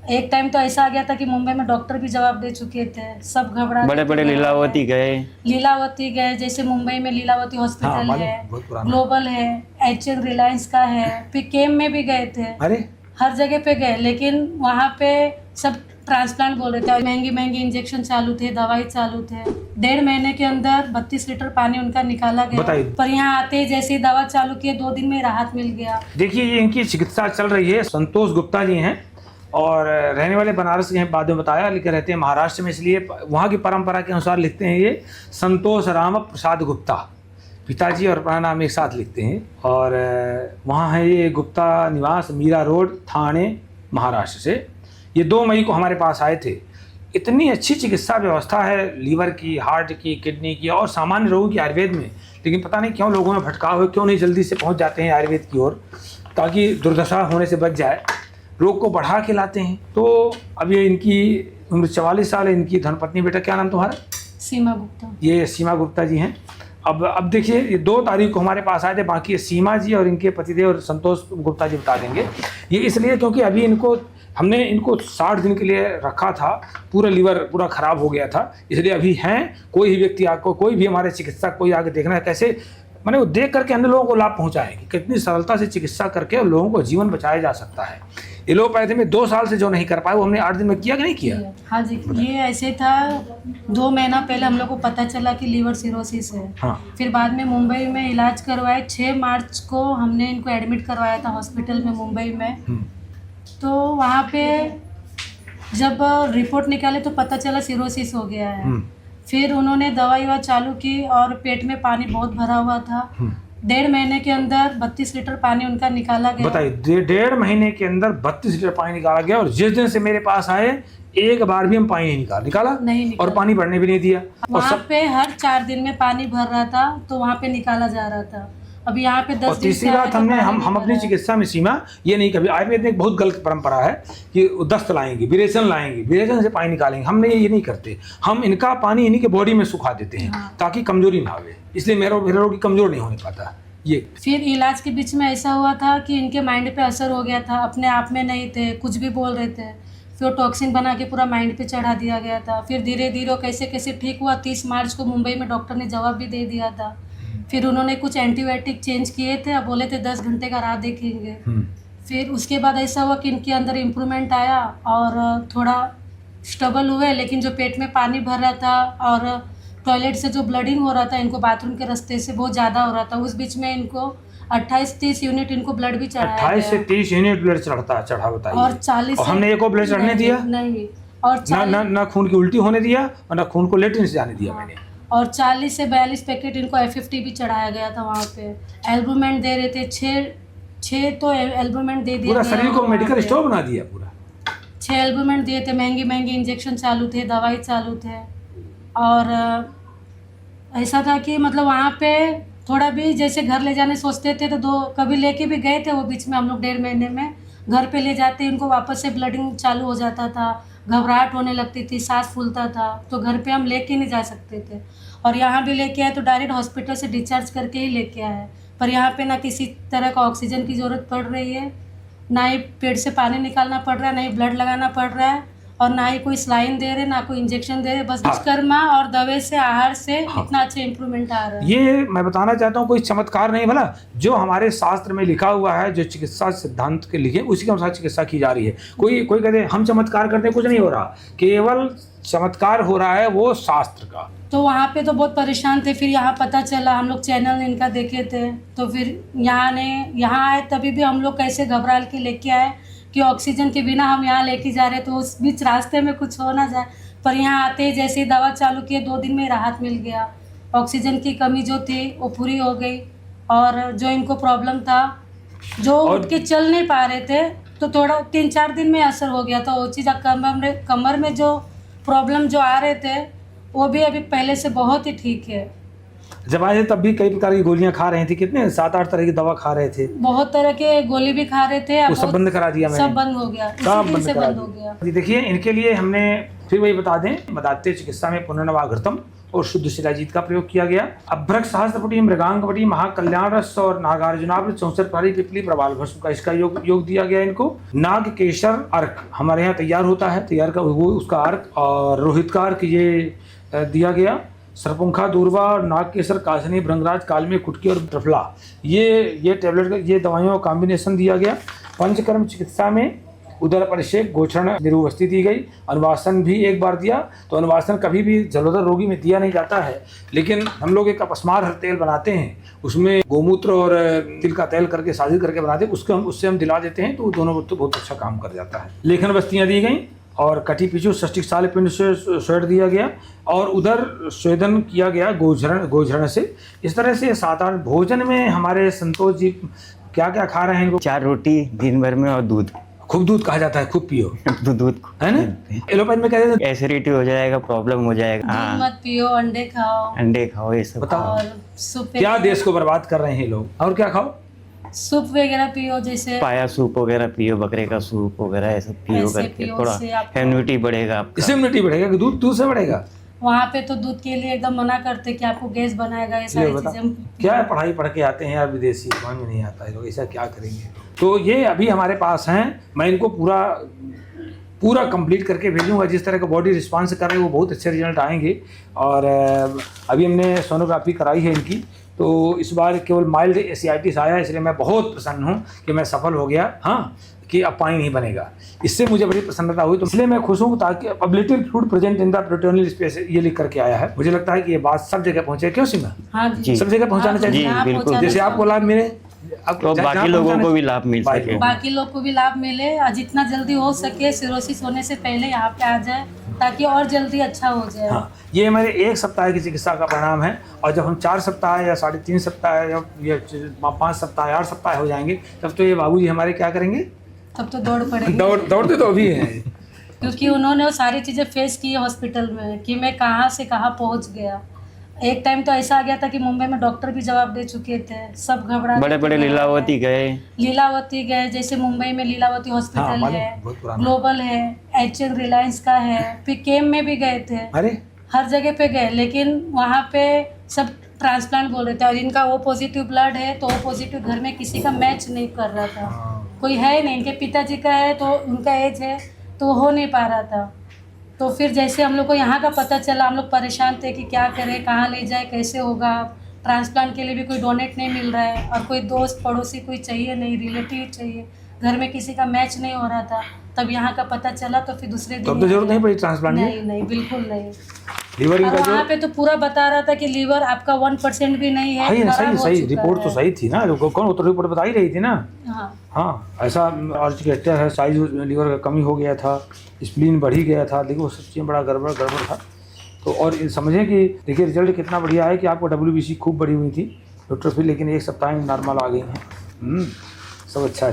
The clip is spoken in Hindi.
एक टाइम तो ऐसा आ गया था कि मुंबई में डॉक्टर भी जवाब दे चुके थे, सब घबरा बड़े बड़े लीलावती गए, जैसे मुंबई में लीलावती हॉस्पिटल मालूम, है, बहुत पुराना ग्लोबल है, एचएन रिलायंस का है, फिर केम में भी गए थे, अरे हर जगह पे गए, लेकिन वहाँ पे सब ट्रांसप्लांट बोल रहे थे। महंगी महंगी इंजेक्शन चालू थे, दवाई चालू थे। 1.5 महीने के अंदर 32 लीटर पानी उनका निकाला गया। बताइए। पर यहाँ आते ही जैसे ही दवा चालू किए 2 दिन में राहत मिल गया। देखिए, ये इनकी चिकित्सा चल रही है। संतोष गुप्ता जी हैं और रहने वाले बनारस के हैं, बाद में बताया, लेकिन रहते हैं महाराष्ट्र में, इसलिए वहाँ की परंपरा के अनुसार लिखते हैं ये संतोष राम प्रसाद गुप्ता, पिताजी और अपना नाम एक साथ लिखते हैं। और वहाँ है ये गुप्ता निवास, मीरा रोड, ठाणे, महाराष्ट्र से। ये 2 मई को हमारे पास आए थे। इतनी अच्छी चिकित्सा व्यवस्था है लीवर की, हार्ट की, किडनी की और सामान्य रोगों की आयुर्वेद में, लेकिन पता नहीं क्यों लोगों में भटकाव है, क्यों नहीं जल्दी से पहुँच जाते हैं आयुर्वेद की ओर, ताकि दुर्दशा होने से बच जाए। रोग को बढ़ा के लाते हैं। तो अब ये इनकी उम्र 44 साल है। इनकी धर्मपत्नी, बेटा क्या नाम तुम्हारा? सीमा गुप्ता। ये सीमा गुप्ता जी हैं। अब देखिए, ये 2 तारीख को हमारे पास आए थे। बाकी सीमा जी और इनके पतिदेव और संतोष गुप्ता जी बता देंगे। ये इसलिए क्योंकि अभी हमने इनको 60 दिन के लिए रखा था, पूरा लीवर पूरा खराब हो गया था, इसलिए अभी हैं। कोई भी व्यक्ति आपको, कोई भी हमारे चिकित्सक कोई आगे देखना है कैसे, मैंने वो देख करके अन्य लोगों को लाभ पहुंचाएंगे, कितनी सरलता से चिकित्सा करके लोगों को जीवन बचाया जा सकता है। एलोपैथी में 2 साल से जो नहीं कर पाए वो हमने 8 दिन में किया कि नहीं किया? हाँ जी, ये ऐसे था। 2 महीना पहले हम लोग को पता चला कि लीवर सिरोसिस है। हाँ। फिर बाद में मुंबई में इलाज करवाए। 6 मार्च को हमने इनको एडमिट करवाया था हॉस्पिटल में मुंबई में। तो वहाँ पे जब रिपोर्ट निकाले तो पता चला सिरोसिस हो गया है। फिर उन्होंने दवाई चालू की और पेट में पानी बहुत भरा हुआ था। 1.5 महीने के अंदर 32 लीटर पानी उनका निकाला गया। बताइए, 1.5 महीने के अंदर 32 लीटर पानी निकाला गया। और जिस दिन से मेरे पास आए एक बार भी हम पानी नहीं निकाला नहीं और पानी बढ़ने भी नहीं दिया। वहाँ पे हर 4 दिन में पानी भर रहा था, तो वहाँ पे निकाला जा रहा था। अभी यहाँ पे 10 और तीसरी बात, हम अपनी चिकित्सा में सीमा ये नहीं, कभी आयुर्वेद में एक बहुत गलत परंपरा है कि दस्त लाएंगे, विरेचन लाएंगे, विरेचन से पानी निकालेंगे। हम ये नहीं करते। हम इनका पानी इन्हीं के बॉडी में सुखा देते हैं ताकि कमजोरी ना आवे, इसलिए मेरा रोग कमजोर नहीं होने पाता ये। फिर इलाज के बीच में ऐसा हुआ था कि इनके माइंड पे असर हो गया था, अपने आप में नहीं थे, कुछ भी बोल रहे थे। फिर टॉक्सिन बना के पूरा माइंड पे चढ़ा दिया गया था। फिर धीरे धीरे कैसे कैसे ठीक हुआ। 30 मार्च को मुंबई में डॉक्टर ने जवाब भी दे दिया था। फिर उन्होंने कुछ एंटीबायोटिक चेंज किए थे, अब बोले थे 10 घंटे का राह देखेंगे। फिर उसके बाद ऐसा हुआ कि इनके अंदर इम्प्रूवमेंट आया और थोड़ा स्टेबल हुए। लेकिन जो पेट में पानी भर रहा था और टॉयलेट से जो ब्लडिंग हो रहा था इनको बाथरूम के रास्ते से बहुत ज़्यादा हो रहा था, उस बीच में इनको 28-30 यूनिट इनको ब्लड भी चढ़ाया 28 से 30 यूनिट ब्लड चढ़ा बताइए। और 40 हमने एक ब्लड चढ़ने दिया नहीं। और ना खून की उल्टी होने दिया और ना खून को लेटरिन से जाने दिया मैंने। और 40 से 42 पैकेट इनको F50 भी चढ़ाया गया था। वहाँ पे एल्बुमेंट दे रहे थे 6 तो एल्बुमेंट दे दिया। पूरा शरीर को मेडिकल स्टोर बना दिया पूरा। 6 एल्बुमेंट दिए थे, महंगी महंगी इंजेक्शन चालू थे, दवाई चालू थे। और ऐसा था कि मतलब वहाँ पे थोड़ा भी जैसे घर ले जाने सोचते थे तो कभी लेके भी गए थे वो बीच में हम लोग 1.5 महीने में। घर पे ले जाते इनको वापस से ब्लडिंग चालू हो जाता था, घबराहट होने लगती थी, सांस फूलता था, तो घर पे हम लेके नहीं जा सकते थे। और यहाँ भी लेके आए तो डायरेक्ट हॉस्पिटल से डिस्चार्ज करके ही लेके आए। पर यहाँ पे ना किसी तरह का ऑक्सीजन की ज़रूरत पड़ रही है, ना ही पेट से पानी निकालना पड़ रहा है, ना ही ब्लड लगाना पड़ रहा है, और ना ही कोई स्लाइन दे रहे, ना कोई इंजेक्शन दे रहे। बस विश्वकर्मा और दवाई से, आहार से इतना अच्छा इम्प्रूवमेंट आ रहा है। ये मैं बताना चाहता हूँ, कोई चमत्कार नहीं, भला जो हमारे शास्त्र में लिखा हुआ है, जो चिकित्सा सिद्धांत के लिखे, उसी के अनुसार चिकित्सा की जा रही है। कोई कहते हम चमत्कार करते हैं, कुछ नहीं हो रहा, केवल चमत्कार हो रहा है वो शास्त्र का। तो वहाँ पे तो बहुत परेशान थे। फिर यहाँ पता चला, हम लोग चैनल इनका देखे थे, तो फिर यहाँ आए। तभी भी हम लोग कैसे घबरा के लेके आए कि ऑक्सीजन के बिना हम यहाँ लेके जा रहे, तो उस बीच रास्ते में कुछ हो ना जाए। पर यहाँ आते ही जैसे ही दवा चालू किए 2 दिन में राहत मिल गया। ऑक्सीजन की कमी जो थी वो पूरी हो गई। और जो इनको प्रॉब्लम था, जो उठ के चल नहीं पा रहे थे, तो थोड़ा 3-4 दिन में असर हो गया था वो चीज़। कमर में जो प्रॉब्लम जो आ रहे थे वो भी अभी पहले से बहुत ही ठीक है। जब आए थे तब भी कई प्रकार की गोलियां खा रहे थे, कितने 7-8 तरह की दवा खा रहे थे, बहुत तरह के गोली भी खा रहे थे। वो सब बंद करा दिया मैंने, सब बंद हो गया, सब बंद हो गया। देखिए, इनके लिए हमने फिर वही बता दें, बदाते चिकित्सा में पुनर्नवाघृतम और शुद्ध शिलाजीत का प्रयोग किया गया। अभ्रक सहस्त्रपुटी, मृगांकपटी, महाकल्याण रस और नागार्जुनाभ, 64 पारी, पिपली, प्रबाल भस्म का इसका योग दिया गया इनको। नाग केशर अर्क हमारे यहाँ तैयार होता है, तैयार का वो उसका अर्क, और रोहित का अर्क ये दिया गया। सरपुंखा, दूरवा, नाग केसर, कासनी, भृंगराज, कालमे, कुटकी और ट्रफला, ये टेबलेट का ये दवाइयों का कॉम्बिनेशन दिया गया। पंचकर्म चिकित्सा में उदर परिषेक, गोचरण, निरुवस्ती दी गई। अनुवासन भी एक बार दिया। तो अनुवासन कभी भी जलोदर रोगी में दिया नहीं जाता है, लेकिन हम लोग एक अपस्मार तेल बनाते हैं, उसमें गोमूत्र और तिल का तेल करके साजिश करके बनाते हैं, उससे हम दिला देते हैं, तो वो दोनों तो बहुत अच्छा काम कर जाता है। लेखन बस्तियाँ दी गई और कटी पिचू षष्टिक साल पिंड से स्वेट दिया गया और उधर स्वेदन किया गया गोझरण से। इस तरह से साधारण भोजन में हमारे संतोष जी क्या क्या खा रहे हैं इनको? 4 रोटी दिन भर में और दूध, खूब दूध कहा जाता है, खूब पियो, दूध है ना। एलोपैथ में कहते हैं एसिडिटी हो जाएगा, प्रॉब्लम हो जाएगा। दूध हाँ, मत पियो, अंडे खाओ, अंडे खाओ, ये सब बताओ। और सूप क्या देश को बर्बाद कर रहे हैं लोग। और क्या खाओ? सूप वगैरह पियो, जैसे पाया सूप वगैरह पियो, बकरे का सूप वगैरह ये सब पियो ऐसे करके पियो, थोड़ा उससे आपको- इम्यूनिटी बढ़ेगा आपका। इससे इम्यूनिटी बढ़ेगा कि दूध से बढ़ेगा? वहाँ पे तो दूध के लिए एकदम मना करते कि आपको गैस बनाएगा, ये ये सारी बता चीजें। क्या है, पढ़ाई पढ़ के आते हैं यार विदेशी, समझ में नहीं आता है लोग ऐसा क्या करेंगे। तो ये अभी हमारे पास हैं, मैं इनको पूरा कंप्लीट करके भेजूंगा। जिस तरह का बॉडी रिस्पांस कर रहे हैं वो बहुत अच्छे रिजल्ट आएंगे। और अभी हमने सोनोग्राफी कराई है इनकी, तो इस बार केवल माइल्ड एसियाइटिस आया, इसलिए मैं बहुत प्रसन्न हूँ कि मैं सफल हो गया। हाँ, कि अब पानी नहीं बनेगा, इससे मुझे बड़ी प्रसन्नता हुई। तो इसलिए मैं खुश हूँ, ताकि ability fluid present in the peritoneal space ये लिख करके आया है। मुझे लगता है कि ये बात सब जगह पहुँचे। क्यों सीमा? हाँ जी, सब जगह पहुँचाना चाहिए। जी, बिल्कुल। जैसे आपको लाभ मिले, तो बाकी लोगों को भी लाभ मिल सके। बाकी लोग को भी लाभ मिले, और जितना जल्दी हो सके सिरोसिस होने से पहले यहाँ पे आ जाए, ताकि और जल्दी अच्छा हो जाए। हाँ, ये हमारे 1 सप्ताह की चिकित्सा का परिणाम है। और जब हम 4 सप्ताह या 3.5 सप्ताह या 5 सप्ताह 8 सप्ताह हो जाएंगे, तब तो ये बाबूजी हमारे क्या करेंगे? तब तो दौड़ पड़ेगी। दौड़ते तो अभी हैं, क्योंकि उन्होंने वो सारी चीज़ें फेस की है हॉस्पिटल में, कि मैं कहाँ से कहाँ पहुँच गया। एक टाइम तो ऐसा आ गया था कि मुंबई में डॉक्टर भी जवाब दे चुके थे, सब घबरा बड़े बड़े लीलावती गए, जैसे मुंबई में लीलावती हॉस्पिटल हाँ, है, बहुत पुराना। ग्लोबल है, एचएन रिलायंस का है, फिर केम में भी गए थे, अरे हर जगह पे गए, लेकिन वहाँ पे सब ट्रांसप्लांट बोल रहे थे। और इनका ओ पॉजिटिव ब्लड है, तो ओ पॉजिटिव घर में किसी का मैच नहीं कर रहा था, कोई है नहीं। इनके पिताजी का है, तो उनका एज है, तो हो नहीं पा रहा था। तो फिर जैसे हम लोग को यहाँ का पता चला, हम लोग परेशान थे कि क्या करें, कहाँ ले जाए, कैसे होगा। ट्रांसप्लांट के लिए भी कोई डोनेट नहीं मिल रहा है, और कोई दोस्त पड़ोसी कोई चाहिए नहीं, रिलेटिव चाहिए, घर में किसी का मैच नहीं हो रहा था। तब यहाँ का पता चला, तो फिर दूसरे दिन तो जरूरत नहीं पड़ी ट्रांसप्लांट की? नहीं, बिल्कुल नहीं। लीवर और इनका वहाँ पे तो पूरा बता रहा था कि लीवर आपका 1% भी नहीं है, खराब हो सही चुका रिपोर्ट तो है। सही थी ना। कौन वो तो रिपोर्ट बता ही रही थी ना। हाँ, हाँ, ऐसा ऑर्चिकेस्टर है, साइज लीवर का कमी हो गया था, स्प्लीन बढ़ ही गया था, लेकिन वो सब चीज़ें बड़ा गड़बड़ था। तो और समझें कि देखिए रिजल्ट कितना बढ़िया है कि आपको WBC खूब बढ़ी हुई थी, न्यूट्रोफिल, लेकिन 1 सप्ताह में नॉर्मल आ गई हैं। सब अच्छा।